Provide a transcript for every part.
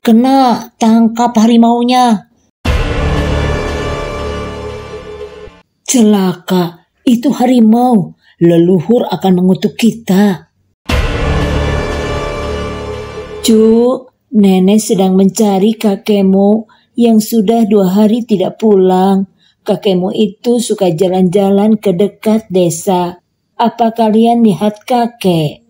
Kena tangkap harimaunya. Celaka, itu harimau. Leluhur akan mengutuk kita. Cuk, nenek sedang mencari kakekmu yang sudah 2 hari tidak pulang. Kakekmu itu suka jalan-jalan ke dekat desa. Apa kalian lihat kakek?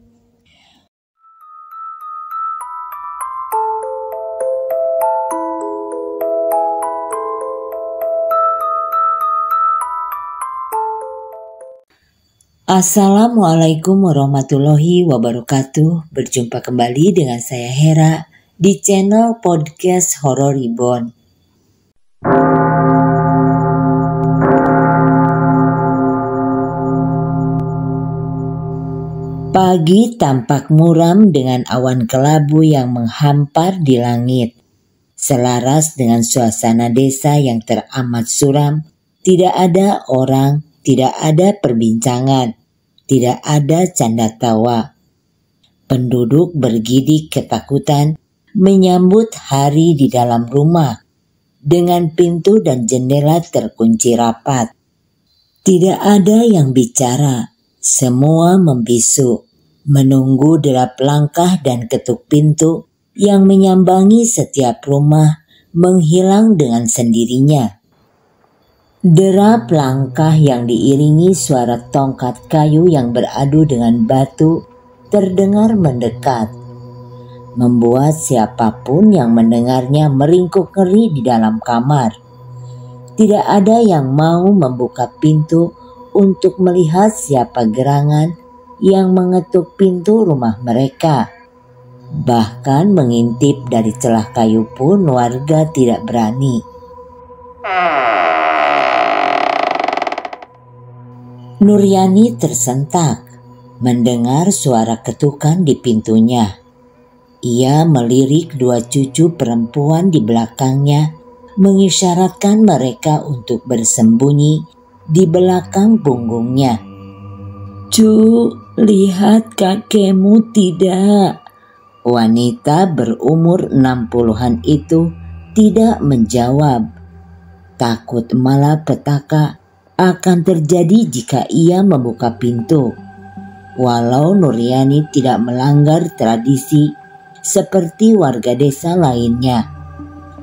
Assalamualaikum warahmatullahi wabarakatuh. Berjumpa kembali dengan saya Hera di channel podcast Horor Reborn. Pagi tampak muram dengan awan kelabu yang menghampar di langit. Selaras dengan suasana desa yang teramat suram, tidak ada orang, tidak ada perbincangan. Tidak ada canda tawa. Penduduk bergidik ketakutan menyambut hari di dalam rumah dengan pintu dan jendela terkunci rapat. Tidak ada yang bicara, semua membisu, menunggu derap langkah dan ketuk pintu yang menyambangi setiap rumah menghilang dengan sendirinya. Derap langkah yang diiringi suara tongkat kayu yang beradu dengan batu terdengar mendekat, membuat siapapun yang mendengarnya meringkuk ngeri di dalam kamar. Tidak ada yang mau membuka pintu untuk melihat siapa gerangan yang mengetuk pintu rumah mereka. Bahkan mengintip dari celah kayu pun warga tidak berani. Nuryani tersentak mendengar suara ketukan di pintunya. Ia melirik 2 cucu perempuan di belakangnya, mengisyaratkan mereka untuk bersembunyi di belakang punggungnya. "Cuk, lihat kakekmu tidak?" Wanita berumur 60-an itu tidak menjawab. Takut malapetaka akan terjadi jika ia membuka pintu. Walau Nuryani tidak melanggar tradisi seperti warga desa lainnya,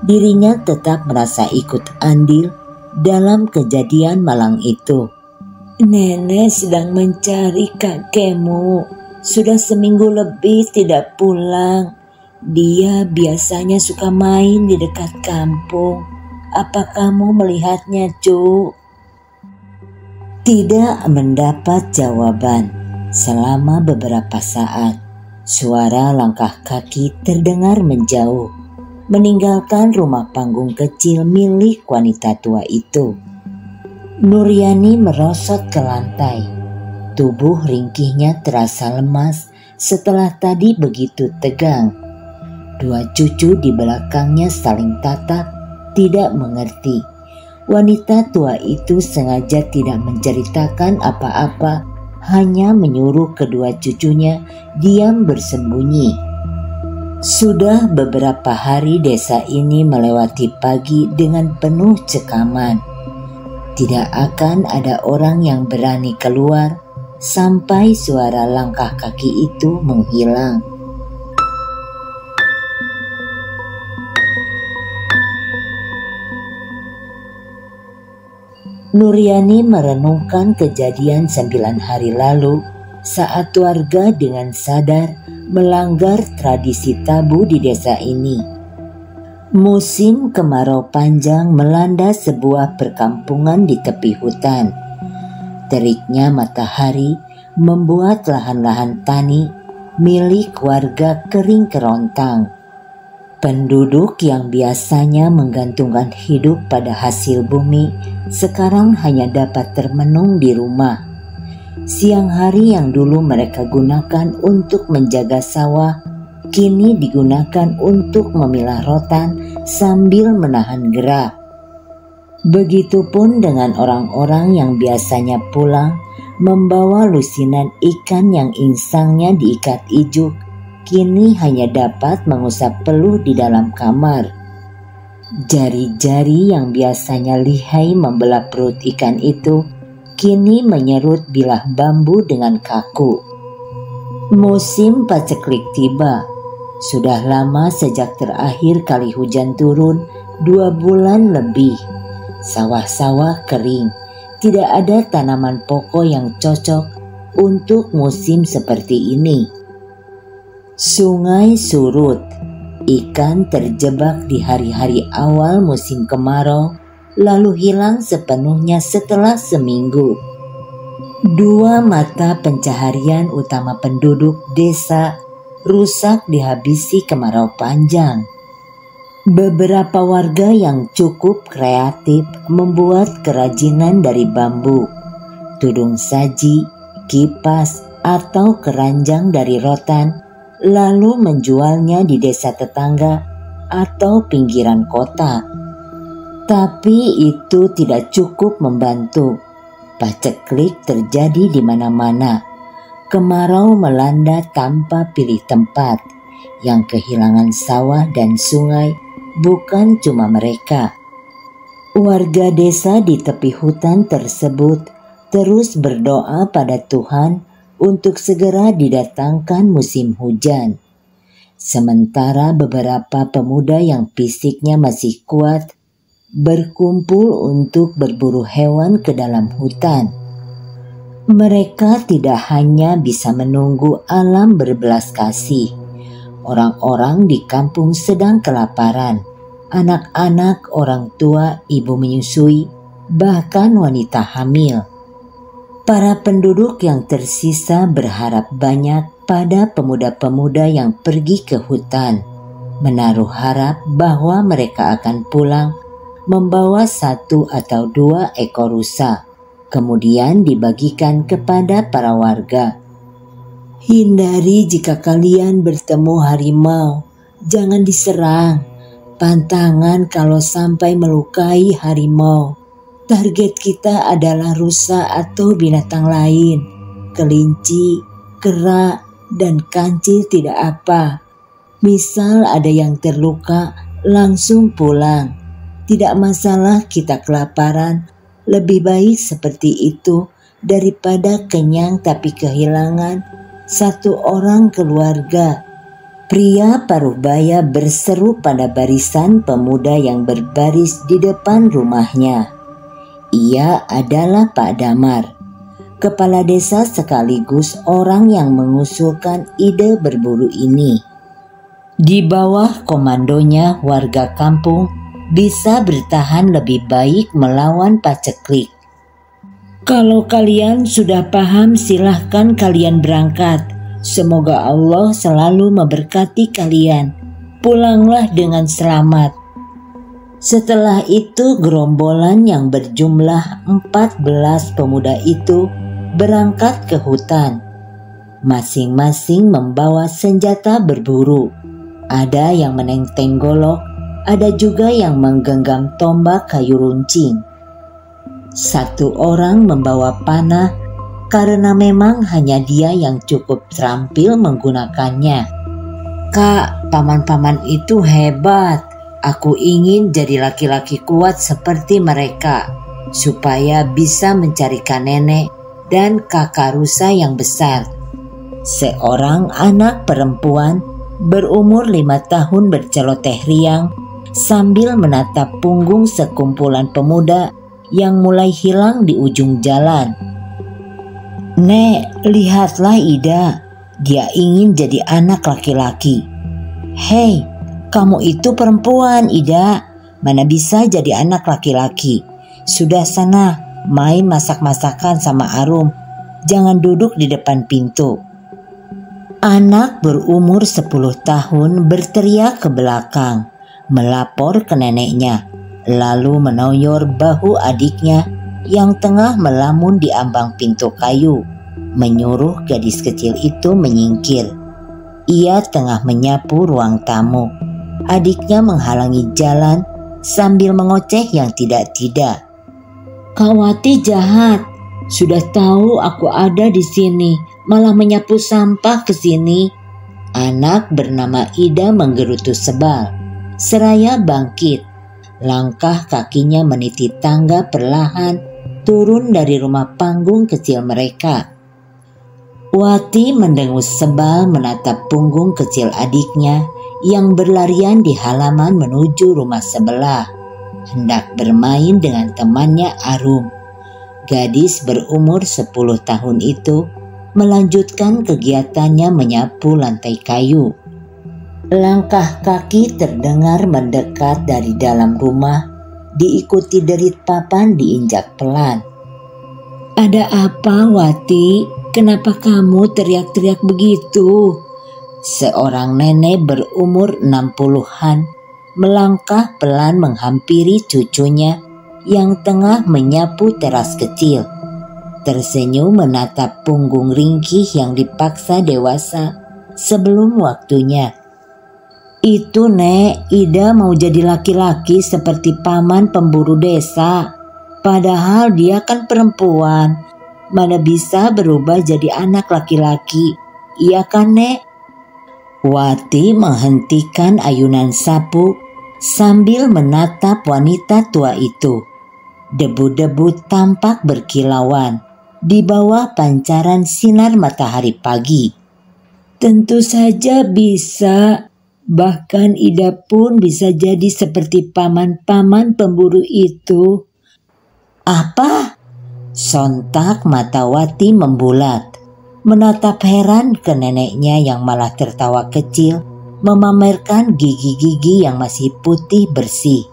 dirinya tetap merasa ikut andil dalam kejadian malang itu. "Nenek sedang mencari kakekmu. Sudah seminggu lebih tidak pulang. Dia biasanya suka main di dekat kampung. Apa kamu melihatnya, Cuk?" Tidak mendapat jawaban. Selama beberapa saat, suara langkah kaki terdengar menjauh, meninggalkan rumah panggung kecil milik wanita tua itu. Nuryani merosot ke lantai. Tubuh ringkihnya terasa lemas setelah tadi begitu tegang. 2 cucu di belakangnya saling tatap, tidak mengerti. Wanita tua itu sengaja tidak menceritakan apa-apa, hanya menyuruh kedua cucunya diam bersembunyi. Sudah beberapa hari desa ini melewati pagi dengan penuh cekaman. Tidak akan ada orang yang berani keluar sampai suara langkah kaki itu menghilang. Nuryani merenungkan kejadian 9 hari lalu saat warga dengan sadar melanggar tradisi tabu di desa ini. Musim kemarau panjang melanda sebuah perkampungan di tepi hutan. Teriknya matahari membuat lahan-lahan tani milik warga kering kerontang. Penduduk yang biasanya menggantungkan hidup pada hasil bumi sekarang hanya dapat termenung di rumah. Siang hari yang dulu mereka gunakan untuk menjaga sawah, kini digunakan untuk memilah rotan sambil menahan gerah. Begitupun dengan orang-orang yang biasanya pulang membawa lusinan ikan yang insangnya diikat ijuk kini hanya dapat mengusap peluh di dalam kamar. Jari-jari yang biasanya lihai membelah perut ikan itu kini menyerut bilah bambu dengan kaku. Musim paceklik tiba. Sudah lama sejak terakhir kali hujan turun, 2 bulan lebih. Sawah-sawah kering, tidak ada tanaman pokok yang cocok untuk musim seperti ini. Sungai surut, ikan terjebak di hari-hari awal musim kemarau, lalu hilang sepenuhnya setelah seminggu. 2 mata pencaharian utama penduduk desa rusak dihabisi kemarau panjang. Beberapa warga yang cukup kreatif membuat kerajinan dari bambu, tudung saji, kipas, atau keranjang dari rotan, lalu menjualnya di desa tetangga atau pinggiran kota. Tapi itu tidak cukup membantu. Paceklik terjadi di mana-mana. Kemarau melanda tanpa pilih tempat. Yang kehilangan sawah dan sungai bukan cuma mereka. Warga desa di tepi hutan tersebut terus berdoa pada Tuhan untuk segera didatangkan musim hujan. Sementara beberapa pemuda yang fisiknya masih kuat berkumpul untuk berburu hewan ke dalam hutan. Mereka tidak hanya bisa menunggu alam berbelas kasih. Orang-orang di kampung sedang kelaparan. Anak-anak, orang tua, ibu menyusui, bahkan wanita hamil. Para penduduk yang tersisa berharap banyak pada pemuda-pemuda yang pergi ke hutan, menaruh harap bahwa mereka akan pulang membawa 1 atau 2 ekor rusa, kemudian dibagikan kepada para warga. Hindari jika kalian bertemu harimau, jangan diserang. Pantangan kalau sampai melukai harimau. Target kita adalah rusa atau binatang lain, kelinci, kera, dan kancil tidak apa. Misal ada yang terluka, langsung pulang. Tidak masalah kita kelaparan, lebih baik seperti itu daripada kenyang tapi kehilangan 1 orang keluarga. Pria paruh baya berseru pada barisan pemuda yang berbaris di depan rumahnya. Ia adalah Pak Damar, kepala desa sekaligus orang yang mengusulkan ide berburu ini. Di bawah komandonya warga kampung bisa bertahan lebih baik melawan paceklik. Kalau kalian sudah paham, silahkan kalian berangkat. Semoga Allah selalu memberkati kalian. Pulanglah dengan selamat. Setelah itu gerombolan yang berjumlah 14 pemuda itu berangkat ke hutan. Masing-masing membawa senjata berburu. Ada yang menenteng golok, ada juga yang menggenggam tombak kayu runcing. 1 orang membawa panah karena memang hanya dia yang cukup terampil menggunakannya. Kak, paman-paman itu hebat. Aku ingin jadi laki-laki kuat seperti mereka, supaya bisa mencarikan nenek dan kakak rusa yang besar. Seorang anak perempuan berumur 5 tahun berceloteh riang sambil menatap punggung sekumpulan pemuda yang mulai hilang di ujung jalan. Nek, lihatlah Ida, dia ingin jadi anak laki-laki. Hei, kamu itu perempuan Ida, mana bisa jadi anak laki-laki. Sudah sana, main masak-masakan sama Arum, jangan duduk di depan pintu. Anak berumur 10 tahun berteriak ke belakang, melapor ke neneknya, lalu menoyor bahu adiknya yang tengah melamun di ambang pintu kayu, menyuruh gadis kecil itu menyingkir. Ia tengah menyapu ruang tamu. Adiknya menghalangi jalan sambil mengoceh yang tidak-tidak. Kak Wati jahat, sudah tahu aku ada di sini, malah menyapu sampah ke sini. Anak bernama Ida menggerutu sebal, seraya bangkit. Langkah kakinya meniti tangga perlahan turun dari rumah panggung kecil mereka. Wati mendengus sebal menatap punggung kecil adiknya yang berlarian di halaman menuju rumah sebelah, hendak bermain dengan temannya Arum. Gadis berumur 10 tahun itu melanjutkan kegiatannya menyapu lantai kayu. Langkah kaki terdengar mendekat dari dalam rumah, diikuti derit papan diinjak pelan. "Ada apa, Wati? Kenapa kamu teriak-teriak begitu?" Seorang nenek berumur 60-an melangkah pelan menghampiri cucunya yang tengah menyapu teras kecil. Tersenyum menatap punggung ringkih yang dipaksa dewasa sebelum waktunya. "Itu, Nek, Ida mau jadi laki-laki seperti paman pemburu desa. Padahal dia kan perempuan. Mana bisa berubah jadi anak laki-laki. Iya kan, Nek?" Wati menghentikan ayunan sapu sambil menatap wanita tua itu. Debu-debu tampak berkilauan di bawah pancaran sinar matahari pagi. "Tentu saja bisa. Bahkan Ida pun bisa jadi seperti paman-paman pemburu itu." "Apa?" Sontak mata Wati membulat, menatap heran ke neneknya yang malah tertawa kecil, memamerkan gigi-gigi yang masih putih bersih.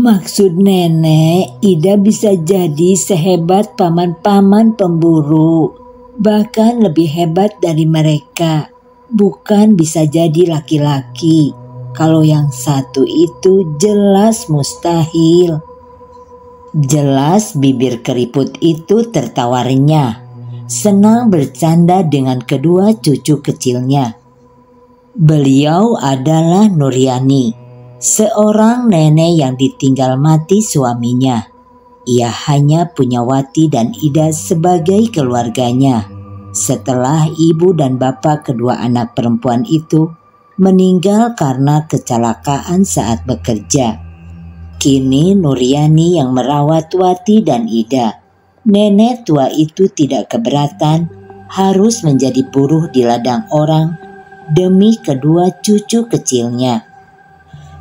"Maksud nenek, Ida bisa jadi sehebat paman-paman pemburu, bahkan lebih hebat dari mereka. Bukan bisa jadi laki-laki. Kalau yang satu itu jelas mustahil." Jelas bibir keriput itu tertawa renyah, senang bercanda dengan kedua cucu kecilnya. Beliau adalah Nuryani, seorang nenek yang ditinggal mati suaminya. Ia hanya punya Wati dan Ida sebagai keluarganya setelah ibu dan bapak kedua anak perempuan itu meninggal karena kecelakaan saat bekerja. Kini Nuryani yang merawat Wati dan Ida. Nenek tua itu tidak keberatan harus menjadi buruh di ladang orang demi kedua cucu kecilnya.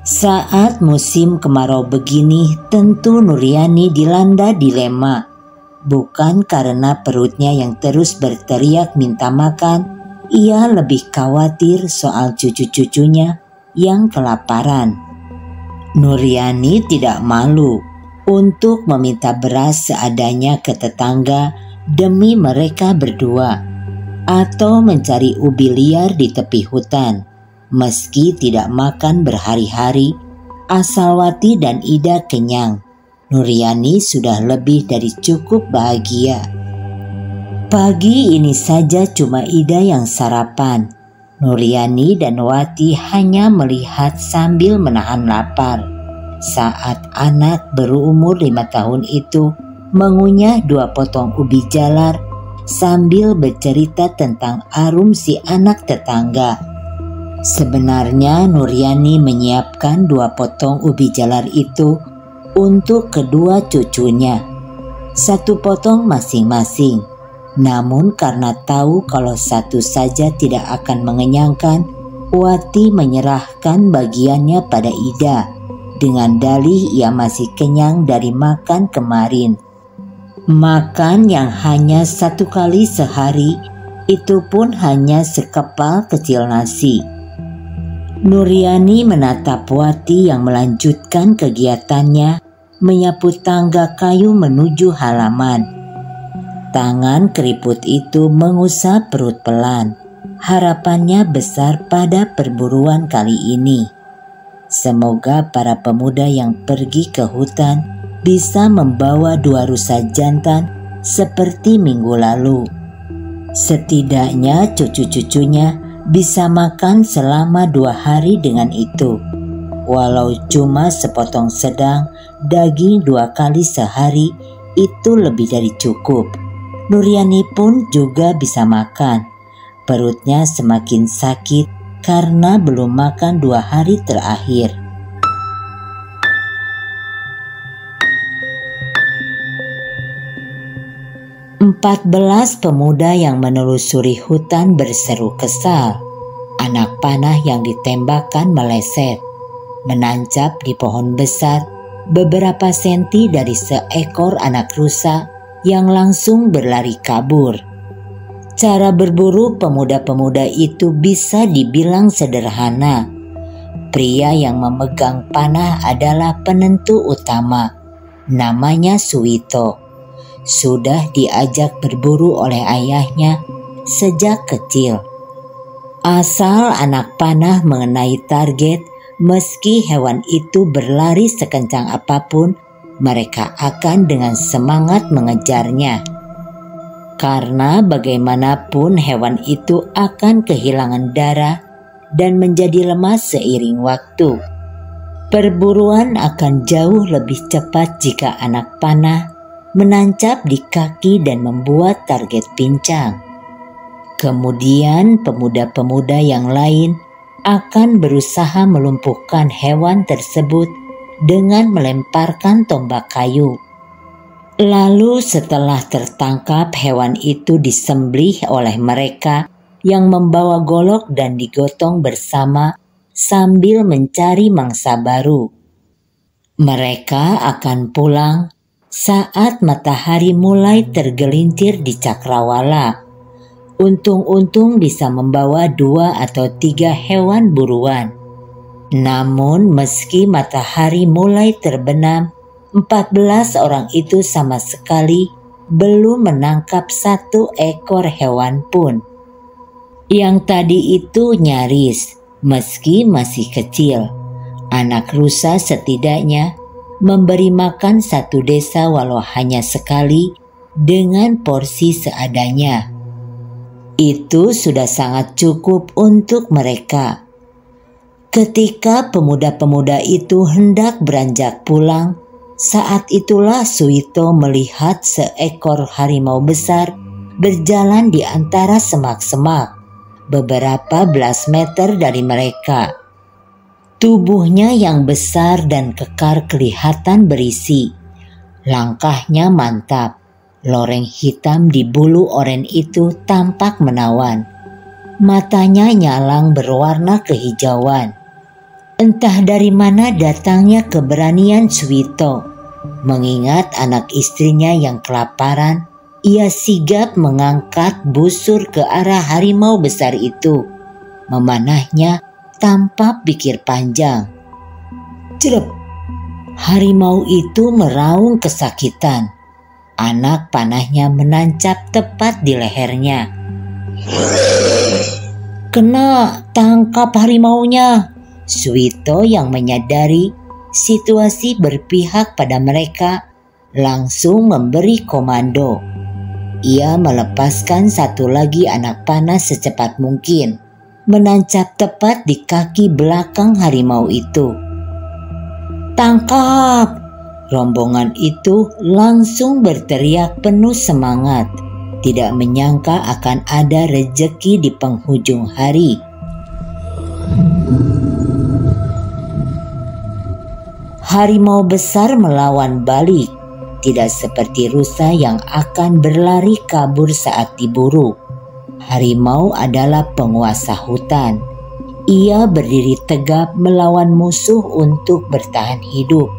Saat musim kemarau begini, tentu Nuryani dilanda dilema. Bukan karena perutnya yang terus berteriak minta makan, ia lebih khawatir soal cucu-cucunya yang kelaparan. Nuryani tidak malu untuk meminta beras seadanya ke tetangga demi mereka berdua, atau mencari ubi liar di tepi hutan. Meski tidak makan berhari-hari, asal Wati dan Ida kenyang, Nuryani sudah lebih dari cukup bahagia. Pagi ini saja cuma Ida yang sarapan. Nuryani dan Wati hanya melihat sambil menahan lapar saat anak berumur 5 tahun itu mengunyah 2 potong ubi jalar sambil bercerita tentang Arum si anak tetangga. Sebenarnya Nuryani menyiapkan 2 potong ubi jalar itu untuk kedua cucunya, 1 potong masing-masing. Namun karena tahu kalau satu saja tidak akan mengenyangkan, Wati menyerahkan bagiannya pada Ida dengan dalih ia masih kenyang dari makan kemarin. Makan yang hanya 1 kali sehari, itu pun hanya sekepal kecil nasi. Nuryani menatap Wati yang melanjutkan kegiatannya menyapu tangga kayu menuju halaman. Tangan keriput itu mengusap perut pelan. Harapannya besar pada perburuan kali ini. Semoga para pemuda yang pergi ke hutan bisa membawa 2 rusa jantan seperti minggu lalu. Setidaknya cucu-cucunya bisa makan selama 2 hari dengan itu. Walau cuma sepotong sedang daging 2 kali sehari, itu lebih dari cukup. Nuryani pun juga bisa makan. Perutnya semakin sakit karena belum makan 2 hari terakhir. "14 pemuda yang menelusuri hutan berseru kesal. Anak panah yang ditembakkan meleset, menancap di pohon besar beberapa senti dari seekor anak rusa yang langsung berlari kabur. Cara berburu pemuda-pemuda itu bisa dibilang sederhana. Pria yang memegang panah adalah penentu utama. Namanya Suwito. Sudah diajak berburu oleh ayahnya sejak kecil. Asal anak panah mengenai target, meski hewan itu berlari sekencang apapun, mereka akan dengan semangat mengejarnya. Karena bagaimanapun hewan itu akan kehilangan darah dan menjadi lemah seiring waktu. Perburuan akan jauh lebih cepat jika anak panah menancap di kaki dan membuat target pincang. Kemudian pemuda-pemuda yang lain akan berusaha melumpuhkan hewan tersebut dengan melemparkan tombak kayu. Lalu setelah tertangkap, hewan itu disembelih oleh mereka yang membawa golok dan digotong bersama sambil mencari mangsa baru. Mereka akan pulang saat matahari mulai tergelincir di cakrawala. Untung-untung bisa membawa 2 atau 3 hewan buruan. Namun meski matahari mulai terbenam, 14 orang itu sama sekali belum menangkap 1 ekor hewan pun. Yang tadi itu nyaris, meski masih kecil. Anak rusa setidaknya memberi makan 1 desa walau hanya sekali dengan porsi seadanya. Itu sudah sangat cukup untuk mereka. Ketika pemuda-pemuda itu hendak beranjak pulang, saat itulah Suwito melihat seekor harimau besar berjalan di antara semak-semak, beberapa belas meter dari mereka. Tubuhnya yang besar dan kekar kelihatan berisi. Langkahnya mantap. Loreng hitam di bulu oren itu tampak menawan. Matanya nyalang berwarna kehijauan. Entah dari mana datangnya keberanian Suwito. Mengingat anak istrinya yang kelaparan, ia sigap mengangkat busur ke arah harimau besar itu. Memanahnya tanpa pikir panjang. Cerep! Harimau itu meraung kesakitan. Anak panahnya menancap tepat di lehernya. Kena tangkap harimaunya. Suwito yang menyadari situasi berpihak pada mereka langsung memberi komando. Ia melepaskan 1 lagi anak panah secepat mungkin, menancap tepat di kaki belakang harimau itu. Tangkap! Rombongan itu langsung berteriak penuh semangat, tidak menyangka akan ada rejeki di penghujung hari. Harimau besar melawan balik, tidak seperti rusa yang akan berlari kabur saat diburu. Harimau adalah penguasa hutan. Ia berdiri tegap melawan musuh untuk bertahan hidup.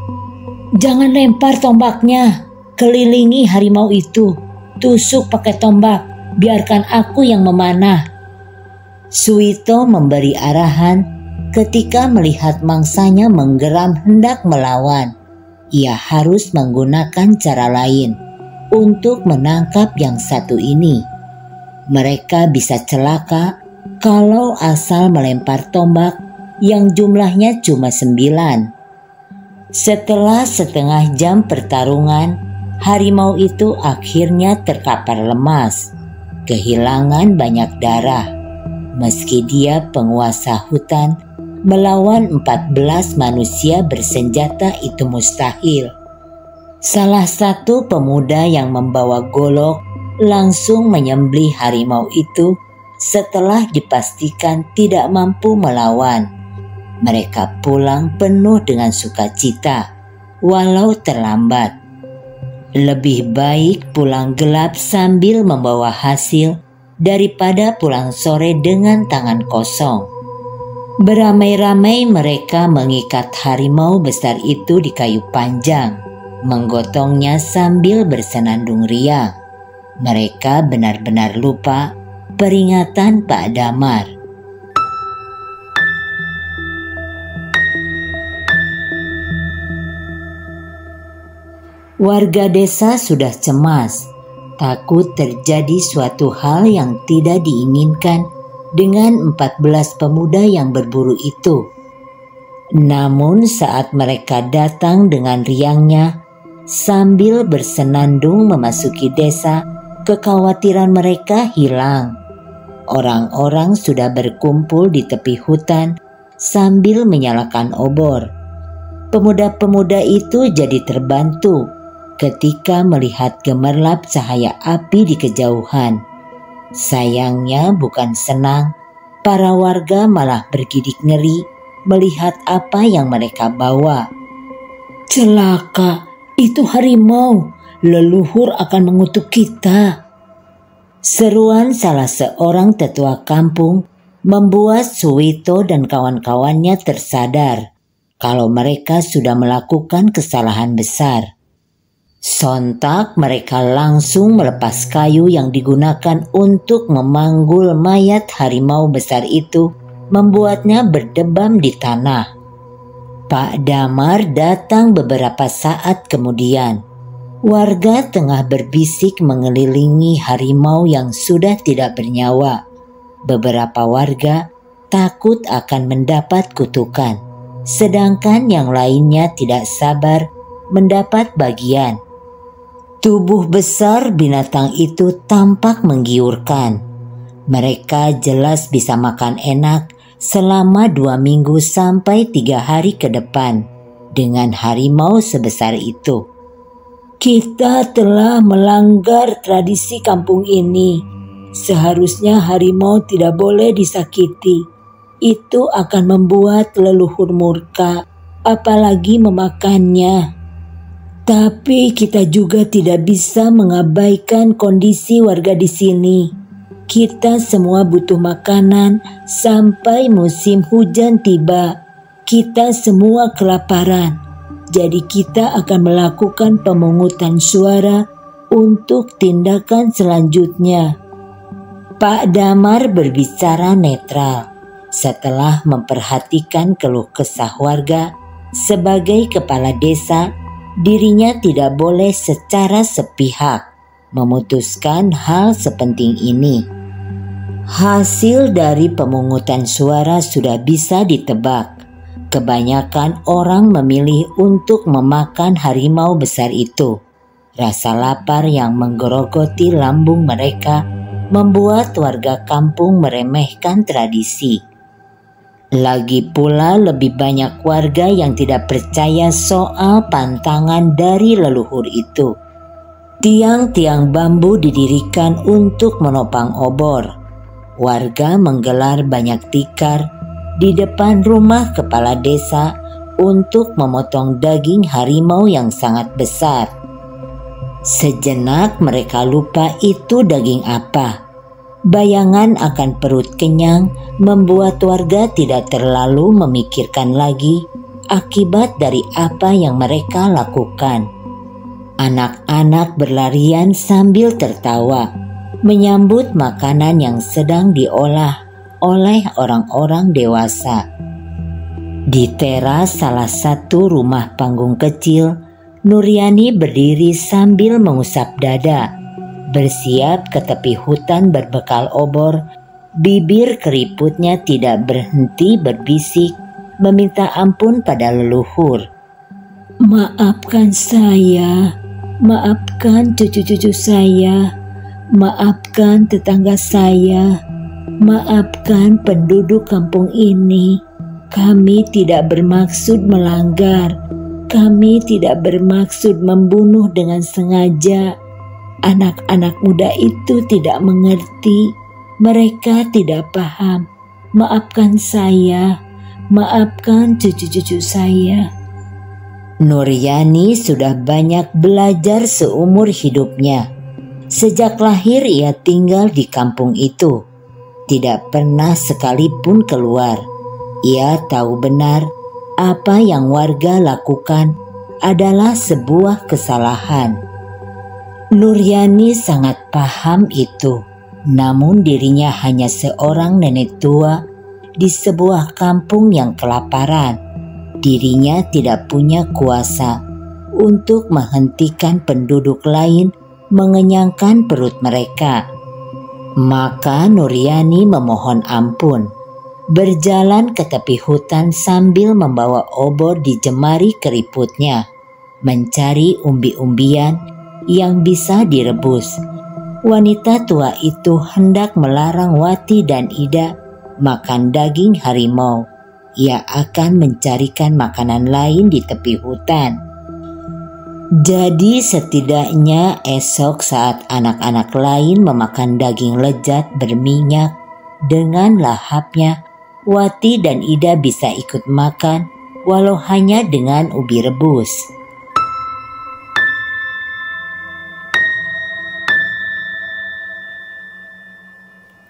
Jangan lempar tombaknya, kelilingi harimau itu, tusuk pakai tombak, biarkan aku yang memanah. Suwito memberi arahan. Ketika melihat mangsanya menggeram hendak melawan, ia harus menggunakan cara lain untuk menangkap yang satu ini. Mereka bisa celaka kalau asal melempar tombak yang jumlahnya cuma 9. Setelah setengah jam pertarungan, harimau itu akhirnya terkapar lemas, kehilangan banyak darah. Meski dia penguasa hutan, melawan 14 manusia bersenjata itu mustahil. Salah satu pemuda yang membawa golok langsung menyembelih harimau itu setelah dipastikan tidak mampu melawan. Mereka pulang penuh dengan sukacita, walau terlambat. Lebih baik pulang gelap sambil membawa hasil daripada pulang sore dengan tangan kosong. Beramai-ramai mereka mengikat harimau besar itu di kayu panjang, menggotongnya sambil bersenandung riang. Mereka benar-benar lupa peringatan Pak Damar. Warga desa sudah cemas, takut terjadi suatu hal yang tidak diinginkan dengan 14 pemuda yang berburu itu. Namun saat mereka datang dengan riangnya, sambil bersenandung memasuki desa, kekhawatiran mereka hilang. Orang-orang sudah berkumpul di tepi hutan sambil menyalakan obor. Pemuda-pemuda itu jadi terbantu ketika melihat gemerlap cahaya api di kejauhan. Sayangnya bukan senang, para warga malah bergidik ngeri melihat apa yang mereka bawa. Celaka, itu harimau, leluhur akan mengutuk kita. Seruan salah seorang tetua kampung membuat Suwito dan kawan-kawannya tersadar kalau mereka sudah melakukan kesalahan besar. Sontak mereka langsung melepas kayu yang digunakan untuk memanggul mayat harimau besar itu, membuatnya berdebam di tanah. Pak Damar datang beberapa saat kemudian. Warga tengah berbisik mengelilingi harimau yang sudah tidak bernyawa. Beberapa warga takut akan mendapat kutukan, sedangkan yang lainnya tidak sabar mendapat bagian. Tubuh besar binatang itu tampak menggiurkan. Mereka jelas bisa makan enak selama 2 minggu sampai 3 hari ke depan dengan harimau sebesar itu. Kita telah melanggar tradisi kampung ini. Seharusnya harimau tidak boleh disakiti. Itu akan membuat leluhur murka, apalagi memakannya. Tapi kita juga tidak bisa mengabaikan kondisi warga di sini. Kita semua butuh makanan sampai musim hujan tiba. Kita semua kelaparan. Jadi kita akan melakukan pemungutan suara untuk tindakan selanjutnya. Pak Damar berbicara netral setelah memperhatikan keluh kesah warga. Sebagai kepala desa, dirinya tidak boleh secara sepihak memutuskan hal sepenting ini. Hasil dari pemungutan suara sudah bisa ditebak. Kebanyakan orang memilih untuk memakan harimau besar itu. Rasa lapar yang menggerogoti lambung mereka membuat warga kampung meremehkan tradisi. Lagi pula lebih banyak warga yang tidak percaya soal pantangan dari leluhur itu. Tiang-tiang bambu didirikan untuk menopang obor. Warga menggelar banyak tikar di depan rumah kepala desa untuk memotong daging harimau yang sangat besar. Sejenak mereka lupa itu daging apa. Bayangan akan perut kenyang membuat warga tidak terlalu memikirkan lagi akibat dari apa yang mereka lakukan. Anak-anak berlarian sambil tertawa, menyambut makanan yang sedang diolah oleh orang-orang dewasa. Di teras salah satu rumah panggung kecil, Nuryani berdiri sambil mengusap dada, bersiap ke tepi hutan berbekal obor. Bibir keriputnya tidak berhenti berbisik, meminta ampun pada leluhur. Maafkan saya, maafkan cucu-cucu saya, maafkan tetangga saya, maafkan penduduk kampung ini. Kami tidak bermaksud melanggar, kami tidak bermaksud membunuh dengan sengaja. Anak-anak muda itu tidak mengerti. Mereka tidak paham. Maafkan saya, maafkan cucu-cucu saya. Nuryani sudah banyak belajar seumur hidupnya. Sejak lahir ia tinggal di kampung itu. Tidak pernah sekalipun keluar. Ia tahu benar apa yang warga lakukan adalah sebuah kesalahan. Nuryani sangat paham itu. Namun dirinya hanya seorang nenek tua di sebuah kampung yang kelaparan. Dirinya tidak punya kuasa untuk menghentikan penduduk lain mengenyangkan perut mereka. Maka Nuryani memohon ampun, berjalan ke tepi hutan sambil membawa obor di jemari keriputnya, mencari umbi-umbian yang bisa direbus. Wanita tua itu hendak melarang Wati dan Ida makan daging harimau. Ia akan mencarikan makanan lain di tepi hutan. Jadi setidaknya esok saat anak-anak lain memakan daging lezat berminyak dengan lahapnya, Wati dan Ida bisa ikut makan walau hanya dengan ubi rebus.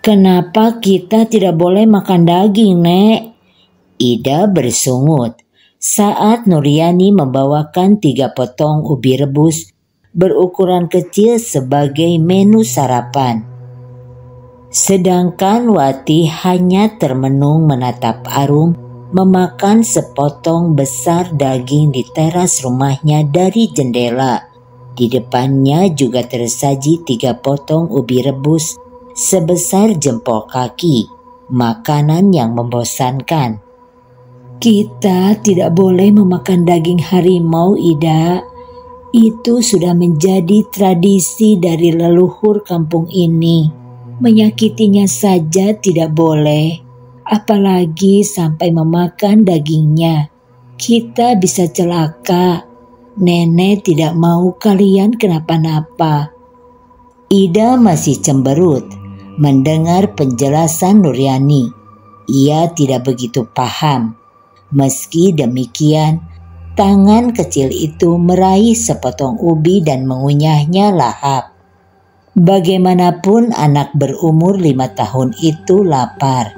Kenapa kita tidak boleh makan daging, Nek? Ida bersungut saat Nuryani membawakan 3 potong ubi rebus berukuran kecil sebagai menu sarapan. Sedangkan Wati hanya termenung menatap Arum memakan sepotong besar daging di teras rumahnya dari jendela. Di depannya juga tersaji 3 potong ubi rebus sebesar jempol kaki, makanan yang membosankan. Kita tidak boleh memakan daging harimau, Ida. Itu sudah menjadi tradisi dari leluhur kampung ini. Menyakitinya saja tidak boleh, apalagi sampai memakan dagingnya. Kita bisa celaka. Nenek tidak mau kalian kenapa-napa. Ida masih cemberut mendengar penjelasan Nuryani. Ia tidak begitu paham. Meski demikian, tangan kecil itu meraih sepotong ubi dan mengunyahnya lahap. Bagaimanapun anak berumur 5 tahun itu lapar.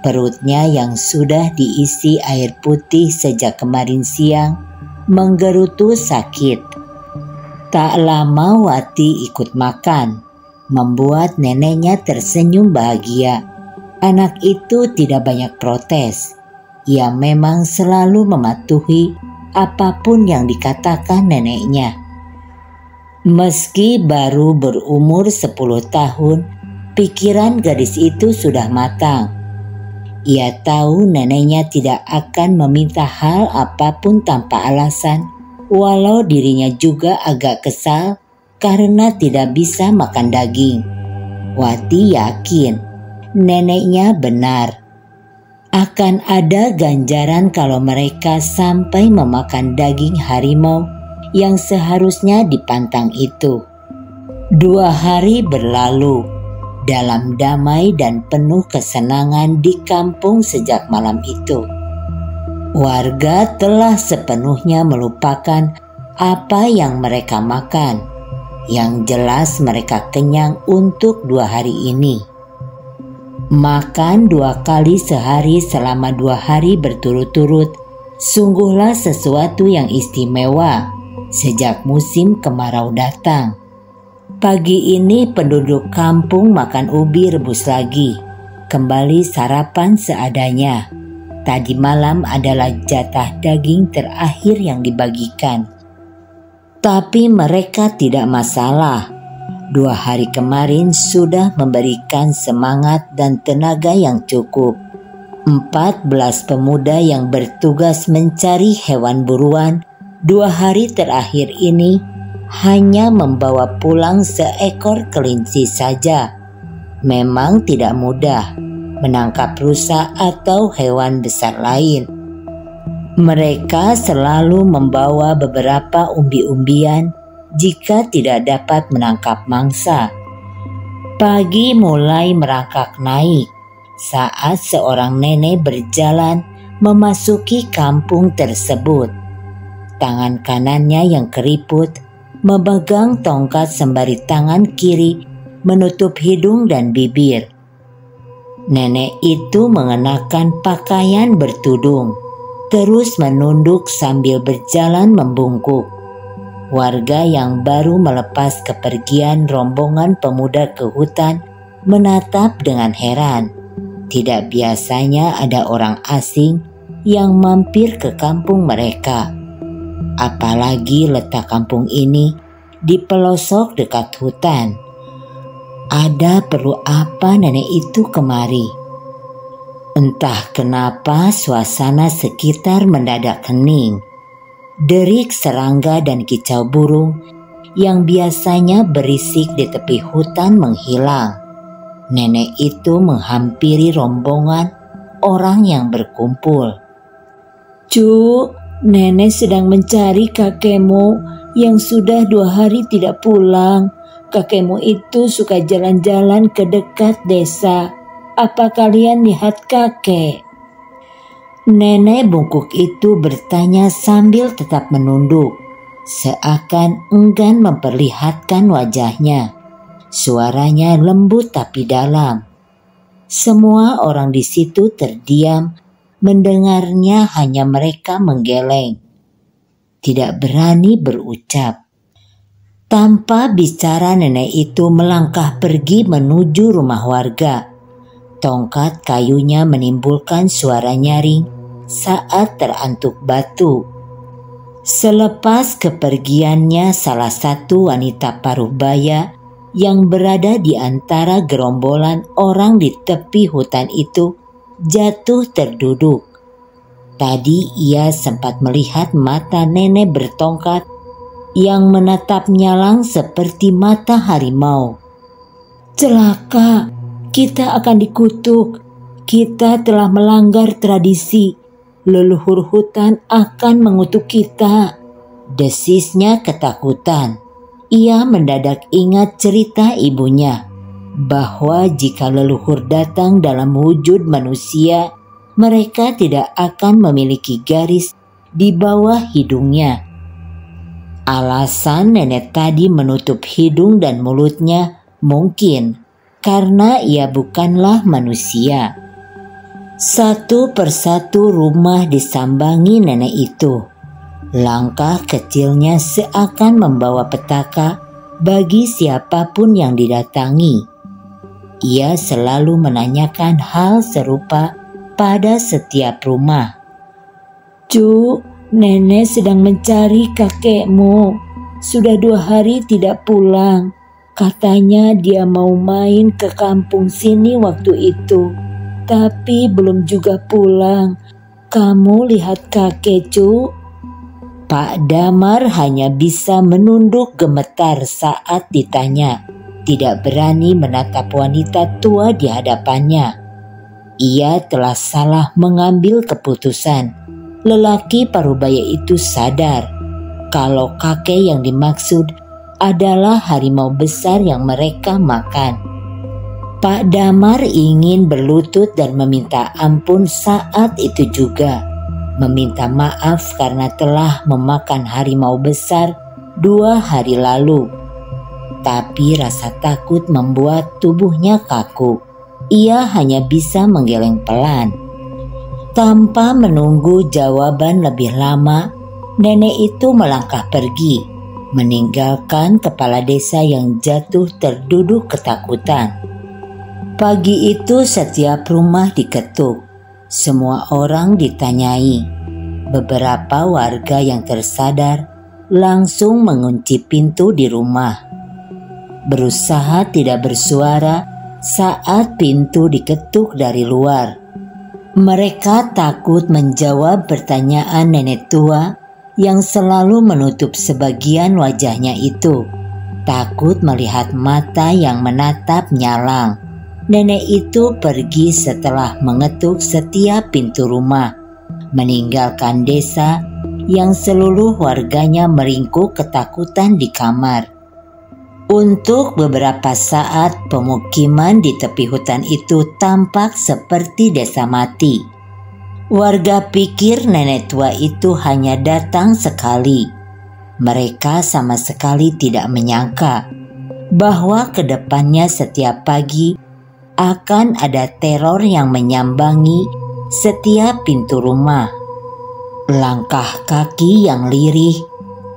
Perutnya yang sudah diisi air putih sejak kemarin siang menggerutu sakit. Tak lama Wati ikut makan, membuat neneknya tersenyum bahagia. Anak itu tidak banyak protes. Ia memang selalu mematuhi apapun yang dikatakan neneknya. Meski baru berumur 10 tahun, pikiran gadis itu sudah matang. Ia tahu neneknya tidak akan meminta hal apapun tanpa alasan, walau dirinya juga agak kesal karena tidak bisa makan daging. Wati yakin neneknya benar. Akan ada ganjaran kalau mereka sampai memakan daging harimau yang seharusnya dipantang itu. 2 hari berlalu dalam damai dan penuh kesenangan di kampung sejak malam itu. Warga telah sepenuhnya melupakan apa yang mereka makan. Yang jelas mereka kenyang untuk 2 hari ini. Makan 2 kali sehari selama 2 hari berturut-turut sungguhlah sesuatu yang istimewa sejak musim kemarau datang. Pagi ini penduduk kampung makan ubi rebus lagi, kembali sarapan seadanya. Tadi malam adalah jatah daging terakhir yang dibagikan. Tapi mereka tidak masalah. 2 hari kemarin sudah memberikan semangat dan tenaga yang cukup. 14 pemuda yang bertugas mencari hewan buruan 2 hari terakhir ini hanya membawa pulang seekor kelinci saja. Memang tidak mudah menangkap rusa atau hewan besar lain. Mereka selalu membawa beberapa umbi-umbian jika tidak dapat menangkap mangsa. Pagi mulai merangkak naik saat seorang nenek berjalan memasuki kampung tersebut. Tangan kanannya yang keriput memegang tongkat sembari tangan kiri menutup hidung dan bibir. Nenek itu mengenakan pakaian bertudung, terus menunduk sambil berjalan membungkuk. Warga yang baru melepas kepergian rombongan pemuda ke hutan menatap dengan heran. Tidak biasanya ada orang asing yang mampir ke kampung mereka. Apalagi letak kampung ini di pelosok dekat hutan. Ada perlu apa nenek itu kemari? Entah kenapa suasana sekitar mendadak hening. Derik serangga dan kicau burung yang biasanya berisik di tepi hutan menghilang. Nenek itu menghampiri rombongan orang yang berkumpul. "Cuk, nenek sedang mencari kakekmu yang sudah 2 hari tidak pulang. Kakekmu itu suka jalan-jalan ke dekat desa. Apa kalian lihat kakek?" Nenek bungkuk itu bertanya sambil tetap menunduk, seakan enggan memperlihatkan wajahnya. Suaranya lembut tapi dalam. Semua orang di situ terdiam, mendengarnya hanya mereka menggeleng. Tidak berani berucap. Tanpa bicara nenek itu melangkah pergi menuju rumah warga. Tongkat kayunya menimbulkan suara nyaring saat terantuk batu. Selepas kepergiannya salah satu wanita paruh baya yang berada di antara gerombolan orang di tepi hutan itu jatuh terduduk. Tadi ia sempat melihat mata nenek bertongkat yang menatap nyalang seperti mata harimau. "Celaka! Kita akan dikutuk. Kita telah melanggar tradisi. Leluhur hutan akan mengutuk kita," desisnya ketakutan. Ia mendadak ingat cerita ibunya, bahwa jika leluhur datang dalam wujud manusia, mereka tidak akan memiliki garis di bawah hidungnya. Alasan nenek tadi menutup hidung dan mulutnya mungkin karena ia bukanlah manusia. Satu persatu rumah disambangi nenek itu. Langkah kecilnya seakan membawa petaka bagi siapapun yang didatangi. Ia selalu menanyakan hal serupa pada setiap rumah. "Cuk, nenek sedang mencari kakekmu. Sudah 2 hari tidak pulang. Katanya dia mau main ke kampung sini waktu itu, tapi belum juga pulang. Kamu lihat kakek, Cuk?" Pak Damar hanya bisa menunduk gemetar saat ditanya, tidak berani menatap wanita tua di hadapannya. Ia telah salah mengambil keputusan. Lelaki parubaya itu sadar kalau kakek yang dimaksud adalah harimau besar yang mereka makan. Pak Damar ingin berlutut dan meminta ampun saat itu juga. Meminta maaf karena telah memakan harimau besar 2 hari lalu. Tapi rasa takut membuat tubuhnya kaku. Ia hanya bisa menggeleng pelan. Tanpa menunggu jawaban lebih lama, nenek itu melangkah pergi, meninggalkan kepala desa yang jatuh terduduk ketakutan. Pagi itu setiap rumah diketuk. Semua orang ditanyai. Beberapa warga yang tersadar langsung mengunci pintu di rumah. Berusaha tidak bersuara saat pintu diketuk dari luar. Mereka takut menjawab pertanyaan nenek tua yang selalu menutup sebagian wajahnya itu. Takut melihat mata yang menatap nyalang. Nenek itu pergi setelah mengetuk setiap pintu rumah, meninggalkan desa yang seluruh warganya meringkuk ketakutan di kamar. Untuk beberapa saat pemukiman di tepi hutan itu tampak seperti desa mati. Warga pikir nenek tua itu hanya datang sekali. Mereka sama sekali tidak menyangka bahwa kedepannya setiap pagi akan ada teror yang menyambangi setiap pintu rumah. Langkah kaki yang lirih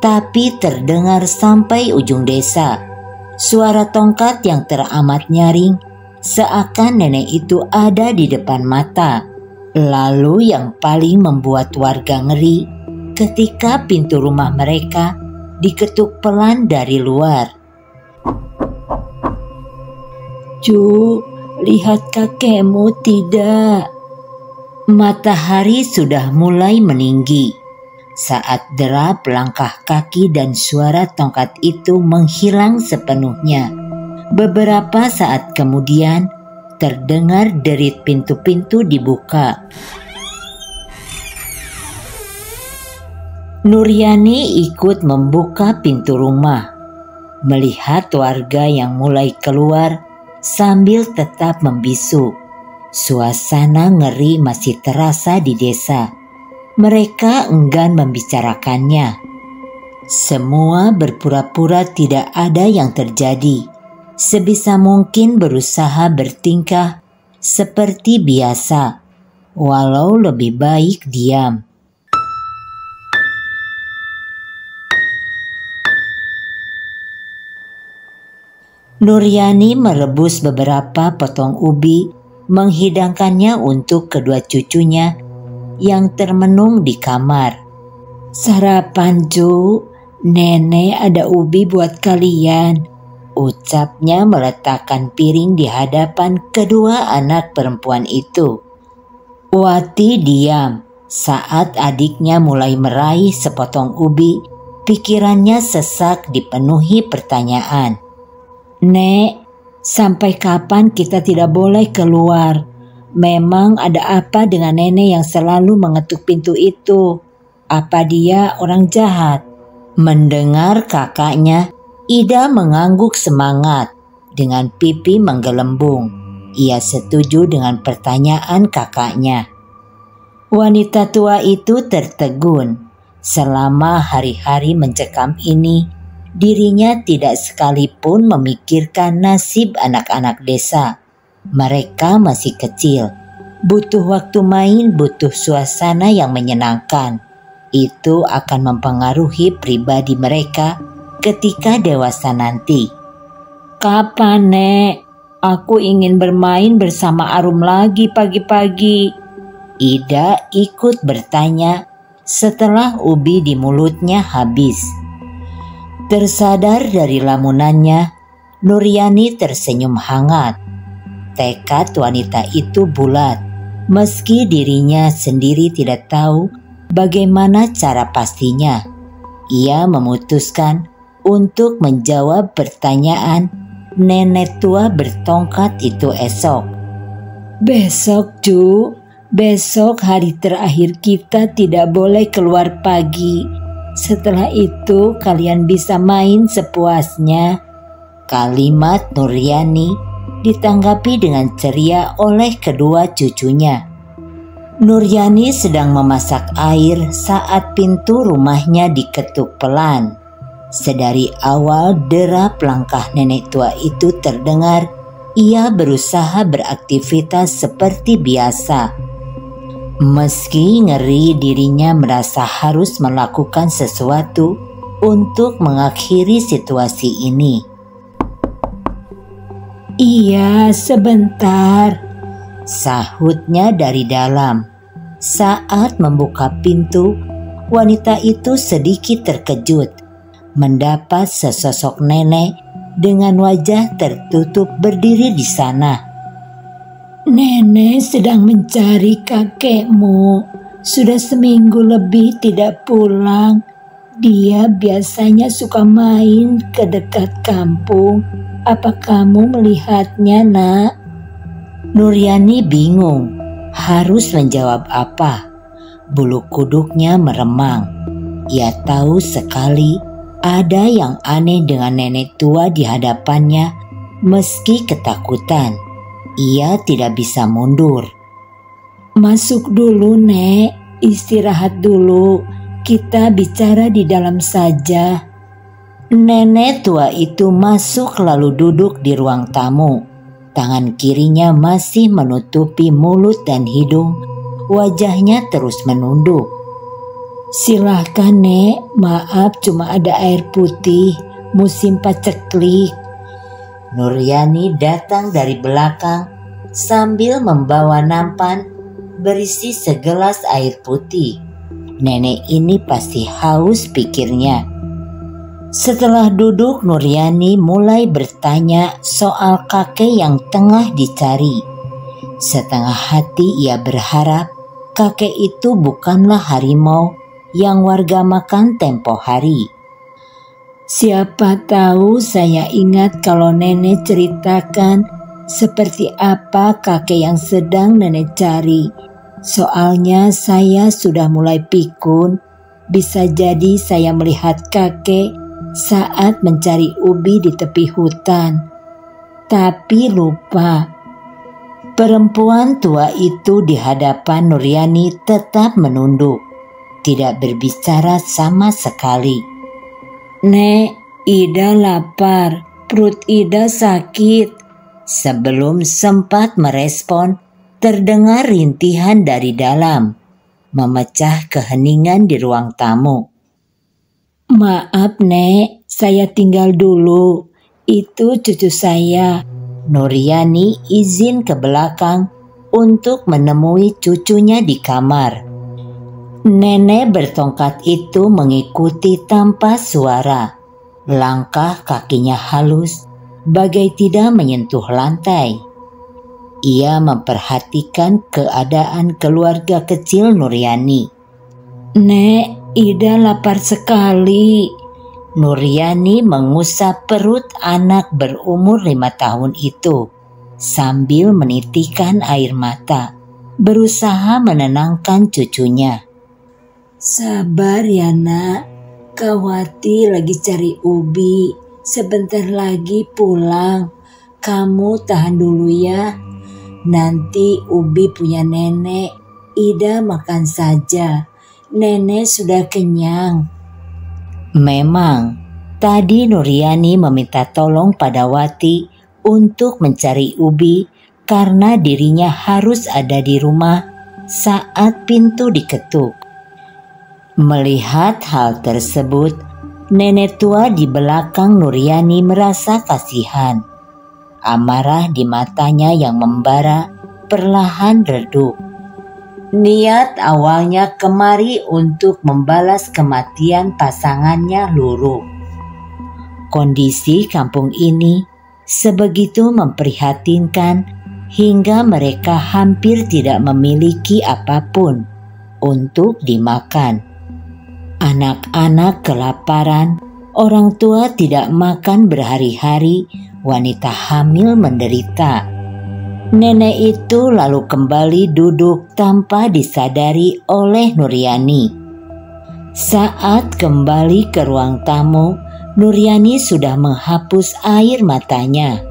tapi terdengar sampai ujung desa. Suara tongkat yang teramat nyaring, seakan nenek itu ada di depan mata. Lalu yang paling membuat warga ngeri ketika pintu rumah mereka diketuk pelan dari luar. "Cu, lihat kakekmu tidak?" Matahari sudah mulai meninggi saat derap langkah kaki dan suara tongkat itu menghilang sepenuhnya. Beberapa saat kemudian terdengar derit pintu-pintu dibuka. Nuryani ikut membuka pintu rumah, melihat warga yang mulai keluar sambil tetap membisu. Suasana ngeri masih terasa di desa. Mereka enggan membicarakannya. Semua berpura-pura tidak ada yang terjadi. Sebisa mungkin berusaha bertingkah seperti biasa, walau lebih baik diam. Nuryani merebus beberapa potong ubi, menghidangkannya untuk kedua cucunya yang termenung di kamar. "Sarapan, Cu. Nenek ada ubi buat kalian," ucapnya meletakkan piring di hadapan kedua anak perempuan itu. Wati diam saat adiknya mulai meraih sepotong ubi. Pikirannya sesak dipenuhi pertanyaan. "Nek, sampai kapan kita tidak boleh keluar? Memang ada apa dengan nenek yang selalu mengetuk pintu itu? Apa dia orang jahat?" Mendengar kakaknya, Ida mengangguk semangat dengan pipi menggelembung. Ia setuju dengan pertanyaan kakaknya. Wanita tua itu tertegun. Selama hari-hari mencekam ini, dirinya tidak sekalipun memikirkan nasib anak-anak desa. Mereka masih kecil, butuh waktu main, butuh suasana yang menyenangkan. Itu akan mempengaruhi pribadi mereka ketika dewasa nanti. "Kapan, Nek? Aku ingin bermain bersama Arum lagi pagi-pagi." Ida ikut bertanya setelah ubi di mulutnya habis. Tersadar dari lamunannya, Nuryani tersenyum hangat. Tekad wanita itu bulat, meski dirinya sendiri tidak tahu bagaimana cara pastinya. Ia memutuskan untuk menjawab pertanyaan nenek tua bertongkat itu esok. "Besok, Cu. Besok hari terakhir kita tidak boleh keluar pagi. Setelah itu kalian bisa main sepuasnya." Kalimat Nuryani ditanggapi dengan ceria oleh kedua cucunya. Nuryani sedang memasak air saat pintu rumahnya diketuk pelan. Sedari awal derap langkah nenek tua itu terdengar, ia berusaha beraktivitas seperti biasa. Meski ngeri, dirinya merasa harus melakukan sesuatu untuk mengakhiri situasi ini. "Iya, sebentar," sahutnya dari dalam. Saat membuka pintu, wanita itu sedikit terkejut mendapat sesosok nenek dengan wajah tertutup berdiri di sana. "Nenek sedang mencari kakekmu. Sudah seminggu lebih tidak pulang. Dia biasanya suka main ke dekat kampung. Apa kamu melihatnya, Nak?" Nuryani bingung harus menjawab apa. Bulu kuduknya meremang. Ia tahu sekali Ada yang aneh dengan nenek tua di hadapannya. Meski ketakutan, ia tidak bisa mundur. "Masuk dulu, Nek. Istirahat dulu. Kita bicara di dalam saja." Nenek tua itu masuk lalu duduk di ruang tamu. Tangan kirinya masih menutupi mulut dan hidung. Wajahnya terus menunduk. "Silahkan, Nek. Maaf, cuma ada air putih. Musim paceklik." Nuryani datang dari belakang sambil membawa nampan berisi segelas air putih. Nenek ini pasti haus, pikirnya. Setelah duduk, Nuryani mulai bertanya soal kakek yang tengah dicari. Setengah hati ia berharap kakek itu bukanlah harimau yang warga makan tempo hari. "Siapa tahu saya ingat kalau nenek ceritakan seperti apa kakek yang sedang nenek cari. Soalnya saya sudah mulai pikun. Bisa jadi saya melihat kakek saat mencari ubi di tepi hutan. Tapi lupa." Perempuan tua itu di hadapan Nuryani tetap menunduk, tidak berbicara sama sekali. "Nek, Ida lapar, perut Ida sakit." Sebelum sempat merespon, terdengar rintihan dari dalam, memecah keheningan di ruang tamu. "Maaf, Nek, saya tinggal dulu. Itu cucu saya." Nuryani izin ke belakang untuk menemui cucunya di kamar. Nenek bertongkat itu mengikuti tanpa suara. Langkah kakinya halus, bagai tidak menyentuh lantai. Ia memperhatikan keadaan keluarga kecil Nuryani. "Nek, Ida lapar sekali." Nuryani mengusap perut anak berumur 5 tahun itu sambil menitikkan air mata, berusaha menenangkan cucunya. "Sabar ya, Nak. Kawati lagi cari ubi. Sebentar lagi pulang. Kamu tahan dulu ya. Nanti ubi punya nenek. Ida makan saja. Nenek sudah kenyang." Memang, tadi Nuryani meminta tolong pada Wati untuk mencari ubi karena dirinya harus ada di rumah saat pintu diketuk. Melihat hal tersebut, nenek tua di belakang Nuryani merasa kasihan. Amarah di matanya yang membara perlahan redup. Niat awalnya kemari untuk membalas kematian pasangannya luruh. Kondisi kampung ini sebegitu memprihatinkan hingga mereka hampir tidak memiliki apapun untuk dimakan. Anak-anak kelaparan, orang tua tidak makan berhari-hari, wanita hamil menderita. Nenek itu lalu kembali duduk tanpa disadari oleh Nuryani. Saat kembali ke ruang tamu, Nuryani sudah menghapus air matanya.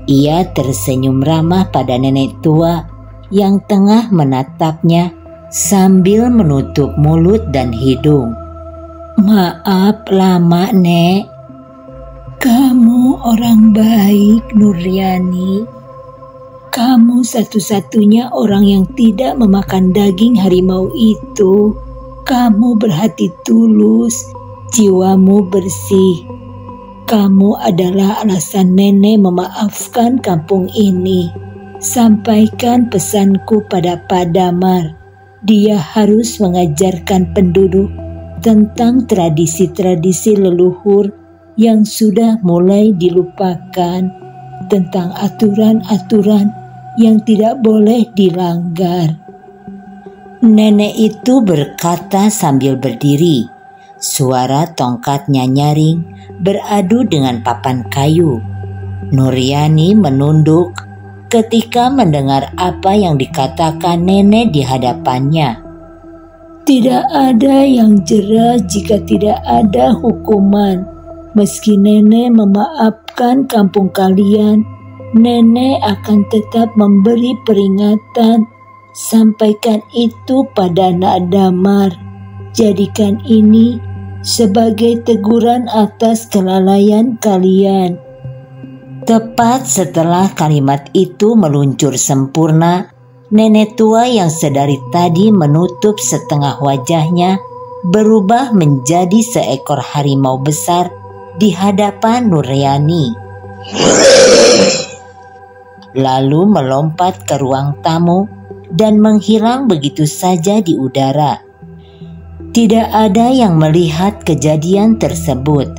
Ia tersenyum ramah pada nenek tua yang tengah menatapnya sambil menutup mulut dan hidung. "Maaf lama, Nek." "Kamu orang baik, Nuryani. Kamu satu-satunya orang yang tidak memakan daging harimau itu. Kamu berhati tulus, jiwamu bersih. Kamu adalah alasan nenek memaafkan kampung ini. Sampaikan pesanku pada Pak Damar. Dia harus mengajarkan penduduk tentang tradisi-tradisi leluhur yang sudah mulai dilupakan, tentang aturan-aturan yang tidak boleh dilanggar." Nenek itu berkata sambil berdiri. Suara tongkatnya nyaring beradu dengan papan kayu. Nuryani menunduk ketika mendengar apa yang dikatakan nenek di hadapannya. "Tidak ada yang jera jika tidak ada hukuman. Meski nenek memaafkan kampung kalian, nenek akan tetap memberi peringatan. Sampaikan itu pada Nak Damar. Jadikan ini sebagai teguran atas kelalaian kalian. Tepat setelah kalimat itu meluncur sempurna, nenek tua yang sedari tadi menutup setengah wajahnya berubah menjadi seekor harimau besar di hadapan Nuryani. Lalu melompat ke ruang tamu dan menghilang begitu saja di udara. Tidak ada yang melihat kejadian tersebut.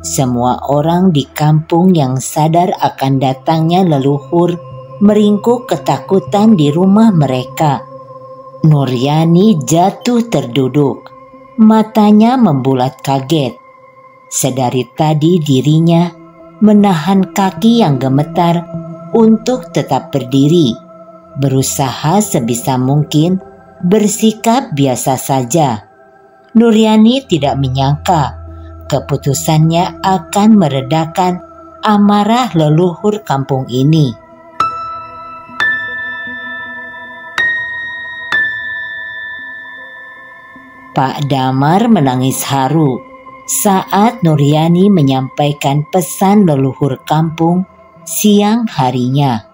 Semua orang di kampung yang sadar akan datangnya leluhur meringkuk ketakutan di rumah mereka. Nuryani jatuh terduduk, matanya membulat kaget. Sedari tadi dirinya menahan kaki yang gemetar untuk tetap berdiri, berusaha sebisa mungkin bersikap biasa saja. Nuryani tidak menyangka keputusannya akan meredakan amarah leluhur kampung ini. Pak Damar menangis haru saat Nuryani menyampaikan pesan leluhur kampung siang harinya.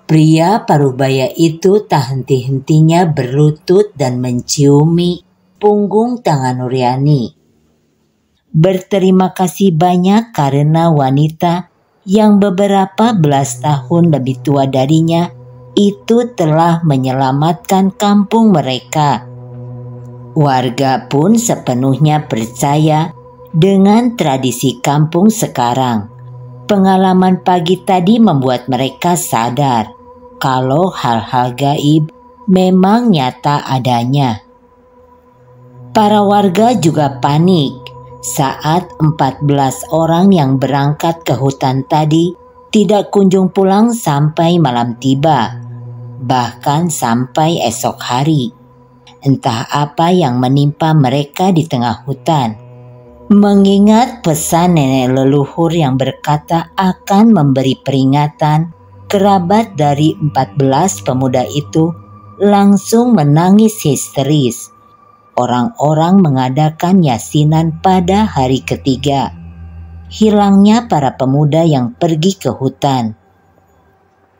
Pria Parubaya itu tak henti-hentinya berlutut dan menciumi punggung tangan Nuryani. Berterima kasih banyak karena wanita yang beberapa belas tahun lebih tua darinya itu telah menyelamatkan kampung mereka. Warga pun sepenuhnya percaya dengan tradisi kampung sekarang. Pengalaman pagi tadi membuat mereka sadar kalau hal-hal gaib memang nyata adanya. Para warga juga panik saat 14 orang yang berangkat ke hutan tadi tidak kunjung pulang sampai malam tiba, bahkan sampai esok hari. Entah apa yang menimpa mereka di tengah hutan. Mengingat pesan nenek leluhur yang berkata akan memberi peringatan, kerabat dari 14 pemuda itu langsung menangis histeris. Orang-orang mengadakan yasinan pada hari ketiga. Hilangnya para pemuda yang pergi ke hutan.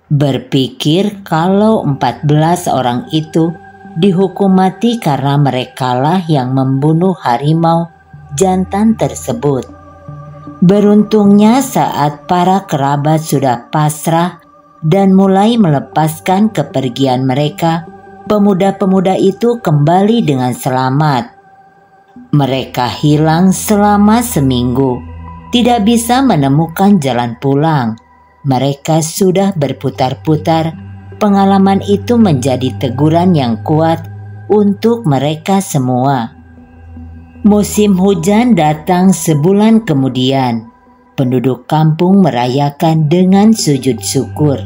Berpikir kalau 14 orang itu dihukum mati karena merekalah yang membunuh harimau jantan tersebut. Beruntungnya saat para kerabat sudah pasrah dan mulai melepaskan kepergian mereka, pemuda-pemuda itu kembali dengan selamat. Mereka hilang selama seminggu, tidak bisa menemukan jalan pulang. Mereka sudah berputar-putar. Pengalaman itu menjadi teguran yang kuat untuk mereka semua. Musim hujan datang sebulan kemudian. Penduduk kampung merayakan dengan sujud syukur.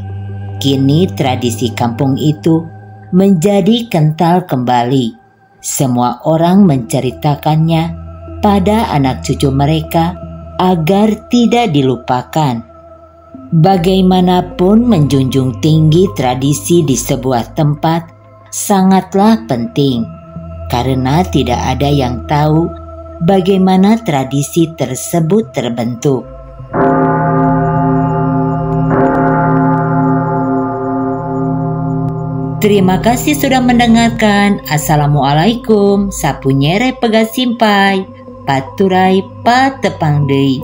Kini tradisi kampung itu menjadi kental kembali. Semua orang menceritakannya pada anak cucu mereka agar tidak dilupakan. Bagaimanapun menjunjung tinggi tradisi di sebuah tempat sangatlah penting, karena tidak ada yang tahu bagaimana tradisi tersebut terbentuk. Terima kasih sudah mendengarkan. Assalamualaikum. Sapunyere pegasimpai, paturai patepang deui.